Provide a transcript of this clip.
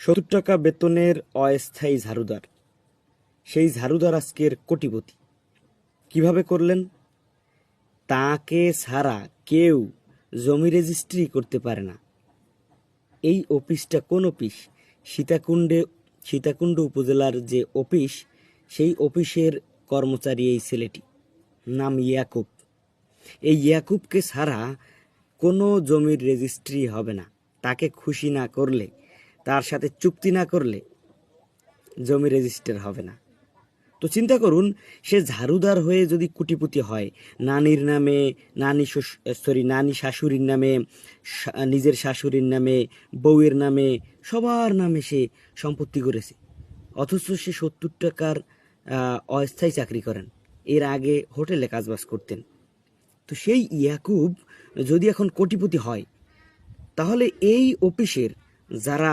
70 টাকা বেতনের অস্থায়ী ঝাড়ুদার, সেই ঝাড়ুদার আজকের কোটিপতি। কিভাবে করলেন? তাকে ছাড়া কেউ জমি রেজিস্ট্রি করতে পারে না। এই অফিসটা কোন অফিস? সীতাকুণ্ড উপজেলার যে অফিস, সেই অফিসের কর্মচারী এই ছেলেটি, নাম ইয়াকুব। এই ইয়াকুবকে ছাড়া কোনো জমির রেজিস্ট্রি হবে না। তাকে খুশি না করলে, তার সাথে চুক্তি না করলে জমি রেজিস্টার হবে না। তো চিন্তা করুন, সে ঝাড়ুদার হয়ে যদি কোটিপতি হয়, নানির নামে, নানি শাশুড়ির নামে, নিজের শাশুড়ির নামে, বউয়ের নামে, সবার নামে সে সম্পত্তি করেছে, অথচ সে 70 টাকার অস্থায়ী চাকরি করেন। এর আগে হোটেলে কাজবাজ করতেন। তো সেই ইয়াকুব যদি এখন কোটিপতি হয়, তাহলে এই অফিসের যারা